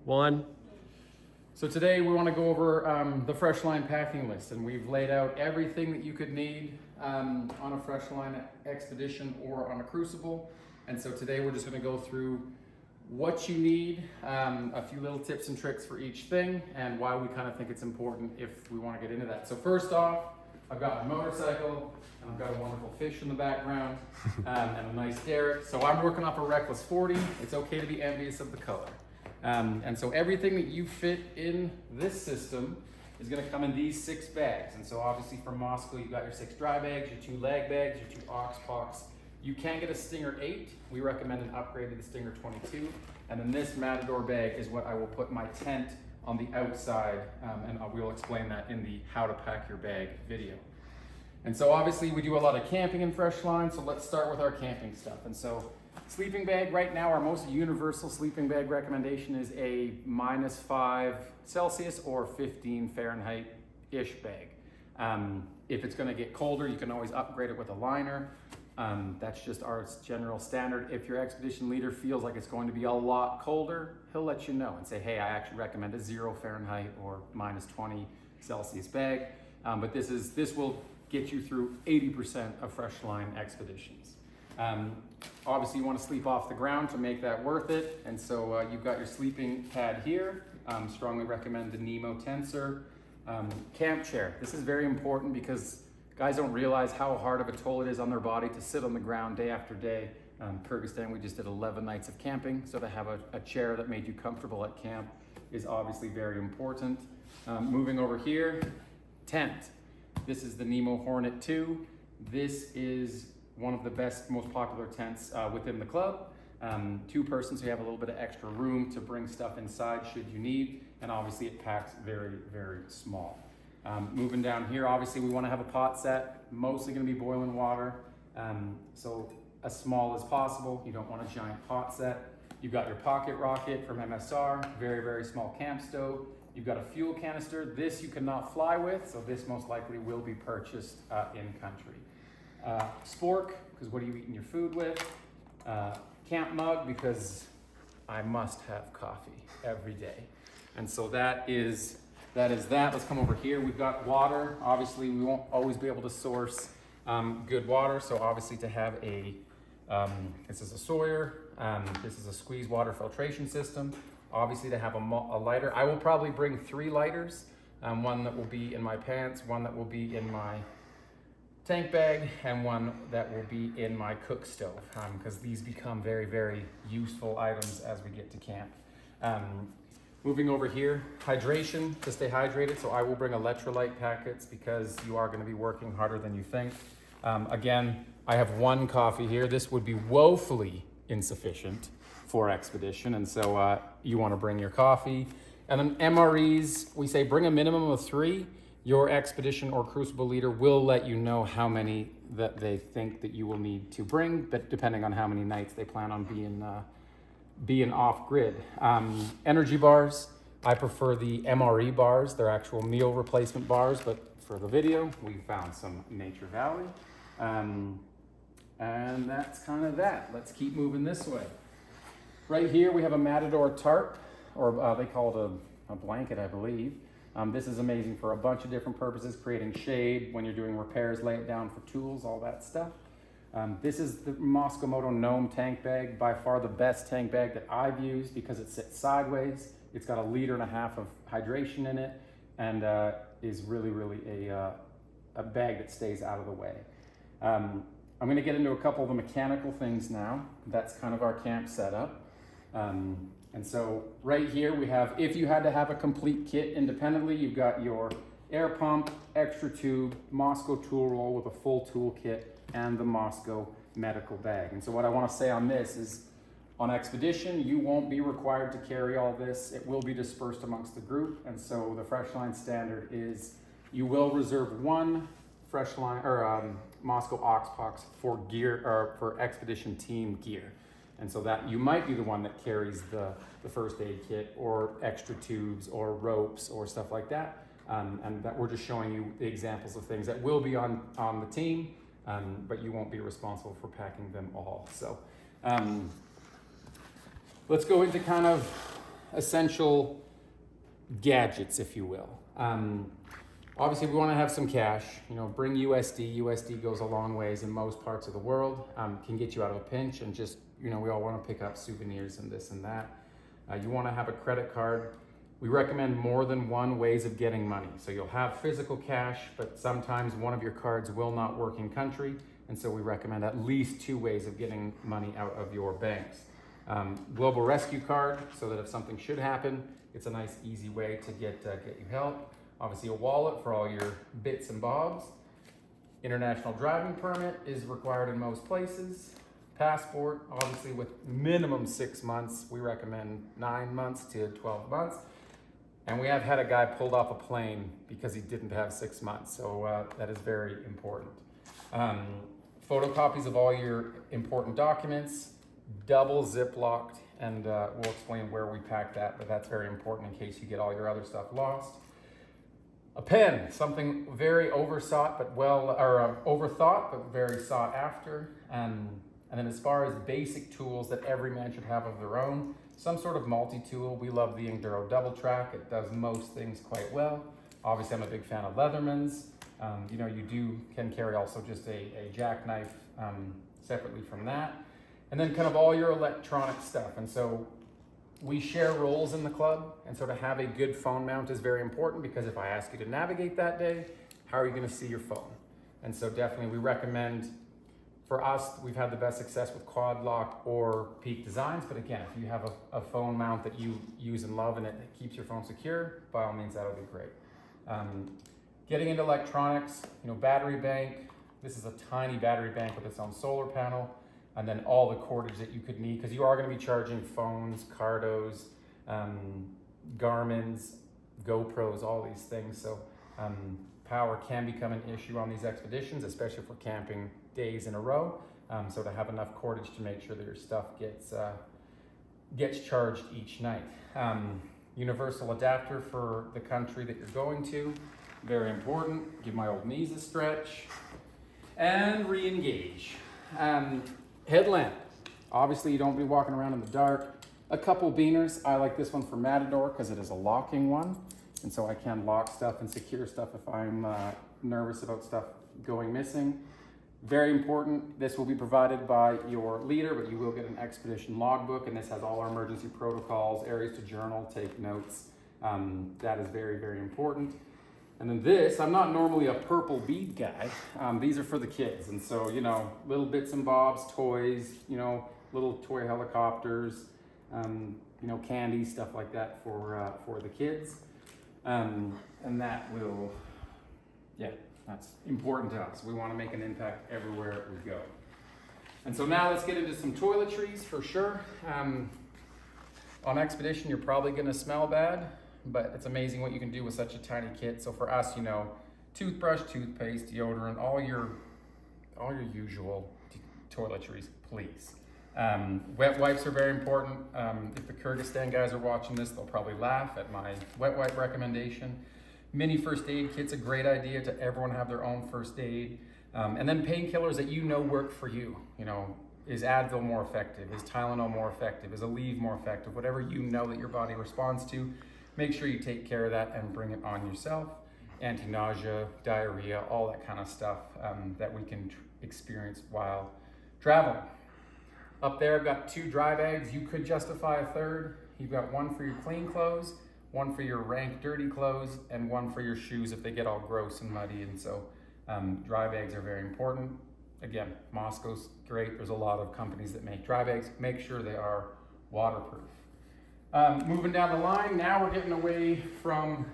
One. So today we want to go over the Freshline packing list, and we've laid out everything that you could need on a Freshline expedition or on a crucible. And so today we're just going to go through what you need, a few little tips and tricks for each thing, and why we kind of think it's important if we want to get into that. So first off, I've got my motorcycle, and I've got a wonderful fish in the background, and a nice derrick. So I'm working off a Reckless 40. It's okay to be envious of the color. And so everything that you fit in this system is going to come in these 6 bags. And so obviously for Mosko, you've got your 6 dry bags, your 2 lag bags, your 2 ox pox. You can get a Stinger 8. We recommend an upgrade to the Stinger 22. And then this Matador bag is what I will put my tent on the outside, and we'll explain that in the how to pack your bag video. And so obviously we do a lot of camping in Freshline, so let's start with our camping stuff. And so sleeping bag, right now our most universal sleeping bag recommendation is a -5 Celsius or 15 Fahrenheit-ish bag. If it's gonna get colder, you can always upgrade it with a liner. That's just our general standard. If your expedition leader feels like it's going to be a lot colder, he'll let you know and say, hey, I actually recommend a 0 Fahrenheit or -20 Celsius bag. But this will get you through 80% of Freshline expeditions. Obviously you want to sleep off the ground to make that worth it. And so you've got your sleeping pad here. Strongly recommend the Nemo Tensor. Camp chair. This is very important because guys don't realize how hard of a toll it is on their body to sit on the ground day after day. Kyrgyzstan, we just did 11 nights of camping. So to have a chair that made you comfortable at camp is obviously very important. Moving over here, tent. This is the Nemo Hornet 2. This is one of the best, most popular tents within the club. 2 persons, so you have a little bit of extra room to bring stuff inside should you need. And obviously it packs very, very small. Moving down here, obviously we want to have a pot set, mostly going to be boiling water. So as small as possible. You don't want a giant pot set. You've got your pocket rocket from MSR, very, very small camp stove. You've got a fuel canister. This you cannot fly with, so this most likely will be purchased in country. Spork, because what are you eating your food with? Camp mug, because I must have coffee every day. And so that is that. Let's come over here. We've got water. Obviously, we won't always be able to source good water, so obviously to have a, this is a Sawyer, this is a squeeze water filtration system. Obviously to have a lighter. I will probably bring 3 lighters, one that will be in my pants, one that will be in my tank bag, and one that will be in my cook stove, because these become very, very useful items as we get to camp. Moving over here, hydration, to stay hydrated. So I will bring electrolyte packets because you are going to be working harder than you think. Again, I have 1 coffee here. This would be woefully insufficient for expedition, and so you want to bring your coffee. And then MREs, we say bring a minimum of 3. Your expedition or crucible leader will let you know how many that they think that you will need to bring, but depending on how many nights they plan on being off grid. Energy bars, I prefer the MRE bars. They're actual meal replacement bars, but for the video, we found some Nature Valley. And that's kind of that. Let's keep moving this way. Right here, we have a Matador tarp, or they call it a blanket, I believe. This is amazing for a bunch of different purposes, creating shade when you're doing repairs, lay it down for tools, all that stuff. This is the Mosko Gnome tank bag, by far the best tank bag that I've used because it sits sideways. It's got 1.5 liters of hydration in it, and is really, really a bag that stays out of the way. I'm going to get into a couple of the mechanical things now. That's kind of our camp setup. And so right here we have, if you had to have a complete kit independently, you've got your air pump, extra tube, Mosko tool roll with a full tool kit, and the Mosko medical bag. And so what I want to say on this is, on expedition, you won't be required to carry all this. It will be dispersed amongst the group. And so the Freshline standard is you will reserve 1 Freshline or Mosko Oxpox for gear, or for expedition team gear. And so that you might be the one that carries the first aid kit or extra tubes or ropes or stuff like that. And that we're just showing you the examples of things that will be on the team, but you won't be responsible for packing them all. So let's go into kind of essential gadgets, if you will. Obviously, we want to have some cash. Bring USD. USD goes a long ways in most parts of the world. Can get you out of a pinch, and just we all want to pick up souvenirs and this and that. You want to have a credit card. We recommend more than one ways of getting money. So you'll have physical cash, but sometimes one of your cards will not work in country, and so we recommend at least 2 ways of getting money out of your banks. Global rescue card, so that if something should happen, it's a nice, easy way to get you help. Obviously, a wallet for all your bits and bobs. International driving permit is required in most places. Passport, obviously with minimum 6 months. We recommend 9 months to 12 months. And we have had a guy pulled off a plane because he didn't have 6 months. So that is very important. Photocopies of all your important documents, double zip-locked, and we'll explain where we pack that, but that's very important in case you get all your other stuff lost. A pen, something very overthought, but very sought after. And then as far as basic tools that every man should have of their own, some sort of multi-tool. We love the Enduro Double Track. It does most things quite well. Obviously, I'm a big fan of Leatherman's. You can carry also just a jackknife separately from that. And then kind of all your electronic stuff. And so we share roles in the club, and so to have a good phone mount is very important, because if I ask you to navigate that day, how are you going to see your phone? And so definitely we recommend, for us, we've had the best success with Quad Lock or Peak Designs, but again, if you have a phone mount that you use and love and it keeps your phone secure, by all means, that'll be great. Getting into electronics, battery bank. This is a tiny battery bank with its own solar panel. And then all the cordage that you could need, because you are going to be charging phones, Cardos, Garmin's, GoPros, all these things. So power can become an issue on these expeditions, especially if we're camping days in a row. So to have enough cordage to make sure that your stuff gets charged each night. Universal adapter for the country that you're going to, very important. Give my old knees a stretch. And re-engage. Headlamp. Obviously, you don't be walking around in the dark. A couple beaners. I like this one for Matador because it is a locking one. And so I can lock stuff and secure stuff if I'm nervous about stuff going missing. Very important. This will be provided by your leader, but you will get an expedition logbook, and this has all our emergency protocols, areas to journal, take notes. That is very, very important. And then this, I'm not normally a purple bead guy. These are for the kids. And so, little bits and bobs, toys, little toy helicopters, candy, stuff like that for the kids. And that will, that's important to us. We want to make an impact everywhere we go. And so now let's get into some toiletries for sure. On expedition, you're probably going to smell bad, but it's amazing what you can do with such a tiny kit. So for us, toothbrush, toothpaste, deodorant, all your usual toiletries, please. Wet wipes are very important. If the Kyrgyzstan guys are watching this, they'll probably laugh at my wet wipe recommendation. Mini first aid kit's a great idea to everyone have their own first aid. And then painkillers that work for you. Is Advil more effective? Is Tylenol more effective? Is Aleve more effective? Whatever that your body responds to, make sure you take care of that and bring it on yourself. Anti-nausea, diarrhea, all that kind of stuff that we can experience while traveling. Up there, I've got 2 dry bags. You could justify a third. You've got one for your clean clothes, one for your rank dirty clothes, and one for your shoes if they get all gross and muddy. And so dry bags are very important. Again, Mosko's great. There's a lot of companies that make dry bags. Make sure they are waterproof. Moving down the line, now we're getting away from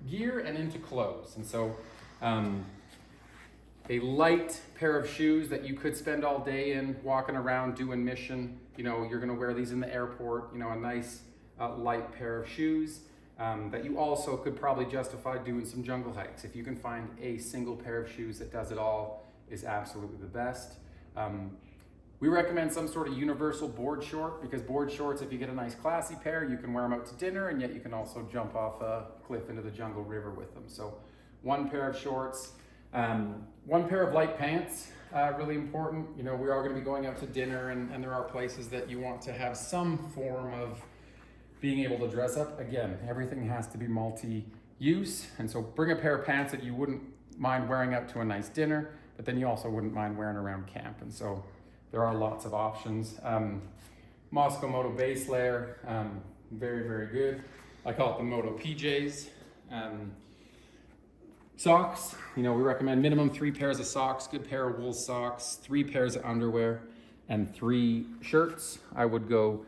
gear and into clothes. And so a light pair of shoes that you could spend all day in, walking around doing mission. You're gonna wear these in the airport, a nice light pair of shoes that you also could probably justify doing some jungle hikes. If you can find a single pair of shoes that does it all, is absolutely the best. We recommend some sort of universal board short, because board shorts, if you get a nice classy pair, you can wear them out to dinner, and yet you can also jump off a cliff into the jungle river with them. So one pair of shorts, one pair of light pants, really important. We are going to be going out to dinner, and there are places that you want to have some form of being able to dress up. Again, everything has to be multi-use. And so bring a pair of pants that you wouldn't mind wearing out to a nice dinner, but then you also wouldn't mind wearing around camp. And so there are lots of options. Mosko Moto base layer, very, very good. I call it the Moto PJs. Socks, we recommend minimum 3 pairs of socks, good pair of wool socks, 3 pairs of underwear, and 3 shirts. I would go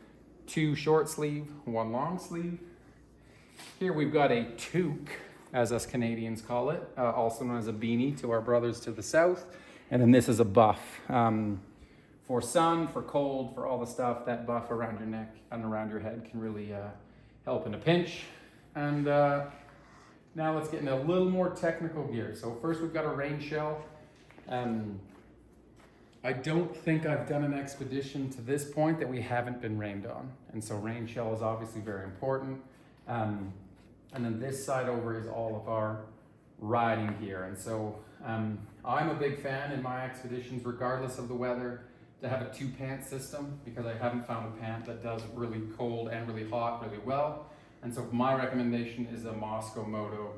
2 short sleeve, 1 long sleeve. Here we've got a toque, as us Canadians call it, also known as a beanie to our brothers to the south. And then this is a buff. For sun, for cold, for all the stuff, that buff around your neck and around your head can really help in a pinch. And now let's get into a little more technical gear. So first we've got a rain shell. I don't think I've done an expedition to this point that we haven't been rained on. And so rain shell is obviously very important. And then this side over is all of our riding gear. And so I'm a big fan in my expeditions, regardless of the weather, to have a 2-pant system, because I haven't found a pant that does really cold and really hot really well. And so my recommendation is a Mosko Moto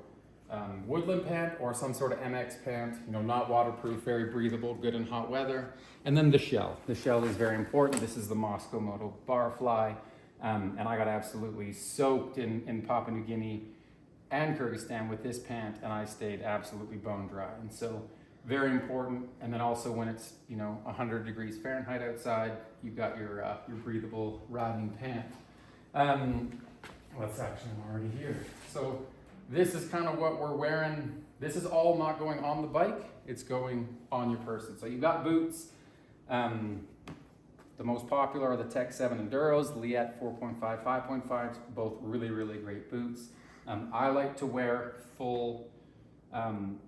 woodland pant or some sort of MX pant, not waterproof, very breathable, good in hot weather. And then the shell. The shell is very important. This is the Mosko Moto Barfly. And I got absolutely soaked in Papua New Guinea and Kyrgyzstan with this pant, and I stayed absolutely bone dry. And so very important. And then also when it's 100 degrees Fahrenheit outside, you've got your breathable riding pant. Let's actually, I'm already here. So this is kind of what we're wearing. This is all not going on the bike, it's going on your person. So you've got boots. The most popular are the Tech 7 Enduros, the Liat 4.5, 5.5s, both really, really great boots. I like to wear full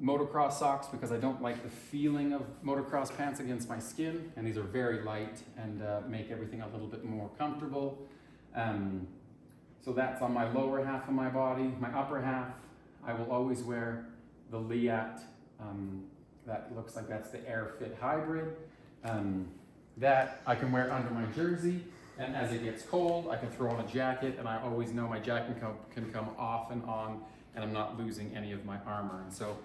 motocross socks because I don't like the feeling of motocross pants against my skin, and these are very light and make everything a little bit more comfortable. So that's on my lower half of my body. My upper half, I will always wear the Liat, that looks like that's the AirFit Hybrid. That I can wear under my jersey, and as it gets cold, I can throw on a jacket, and I always know my jacket can come off and on, and I'm not losing any of my armor. And so,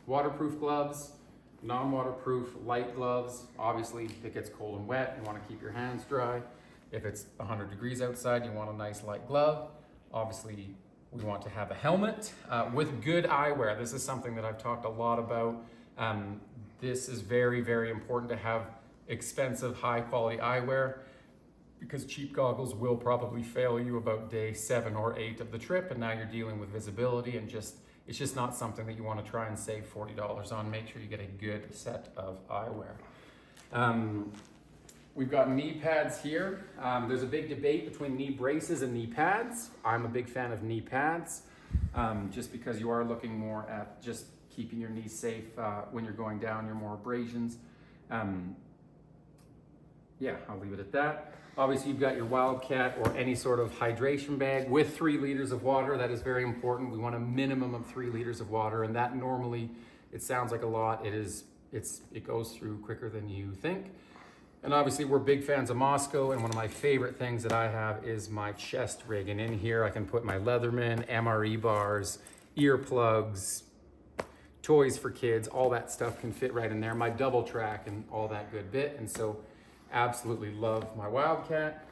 waterproof gloves, non-waterproof light gloves. Obviously, if it gets cold and wet, you want to keep your hands dry. If it's 100 degrees outside, you want a nice light glove. Obviously, we want to have a helmet with good eyewear. This is something that I've talked a lot about. This is very, very important to have expensive, high quality eyewear, because cheap goggles will probably fail you about day 7 or 8 of the trip, and now you're dealing with visibility, and it's just not something that you want to try and save $40 on. Make sure you get a good set of eyewear. We've got knee pads here. There's a big debate between knee braces and knee pads. I'm a big fan of knee pads, just because you are looking more at just keeping your knees safe when you're going down, your more abrasions. Yeah, I'll leave it at that. Obviously, you've got your Wildcat or any sort of hydration bag with 3 liters of water. That is very important. We want a minimum of 3 liters of water, and that normally, it sounds like a lot. It goes through quicker than you think. And obviously, we're big fans of Mosko, and one of my favorite things that I have is my chest rig. And in here, I can put my Leatherman, MRE bars, earplugs, toys for kids, all that stuff can fit right in there. My double track and all that good bit. And so absolutely love my Wildcat.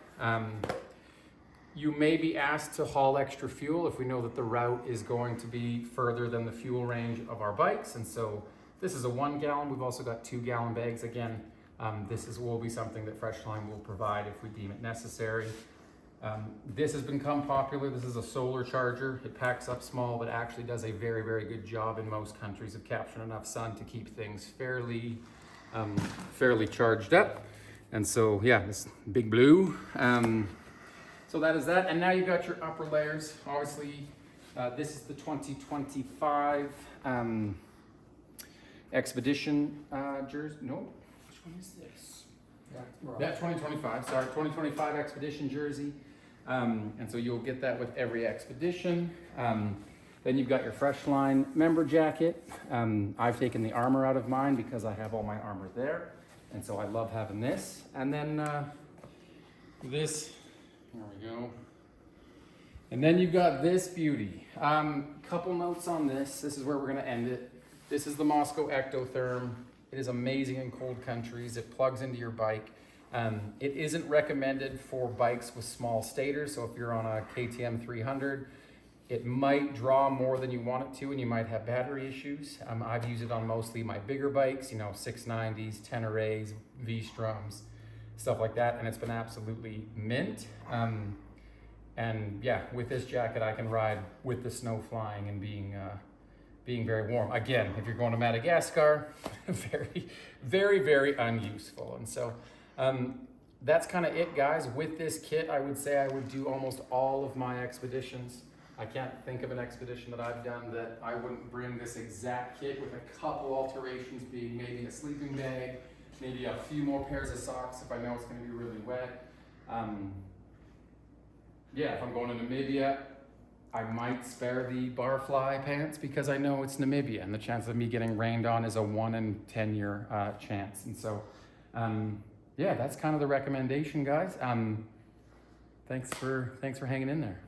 You may be asked to haul extra fuel if we know that the route is going to be further than the fuel range of our bikes. And so this is a 1 gallon. We've also got 2 gallon bags. Again, this will be something that Freshline will provide if we deem it necessary. This has become popular. This is a solar charger. It packs up small, but actually does a very, very good job in most countries of capturing enough sun to keep things fairly charged up. And so, yeah, this big blue. So that is that. And now you've got your upper layers. Obviously, this is the 2025 Expedition jersey. No, which one is this? That 2025, sorry, 2025 Expedition jersey. And so you'll get that with every expedition. Then you've got your Freshline member jacket. I've taken the armor out of mine because I have all my armor there. And so I love having this. And then this There we go. And then you've got this beauty. Couple notes on this. This is where we're gonna end it. This is the Mosko Ectotherm. It is amazing in cold countries. It plugs into your bike. It isn't recommended for bikes with small stators. So if you're on a KTM 300, it might draw more than you want it to, and you might have battery issues. I've used it on mostly my bigger bikes, you know, 690s, Tenerés, V-Stroms, stuff like that, and it's been absolutely mint. And yeah, with this jacket, I can ride with the snow flying and being very warm. Again, if you're going to Madagascar, very, very, very unuseful. And so that's kind of it, guys. With this kit, I would say I would do almost all of my expeditions. I can't think of an expedition that I've done that I wouldn't bring this exact kit with a couple alterations, being maybe a sleeping bag, maybe a few more pairs of socks if I know it's going to be really wet. Yeah, if I'm going to Namibia, I might spare the barfly pants because I know it's Namibia and the chance of me getting rained on is a 1 in 10 year chance. And so, yeah, that's kind of the recommendation, guys. Thanks for hanging in there.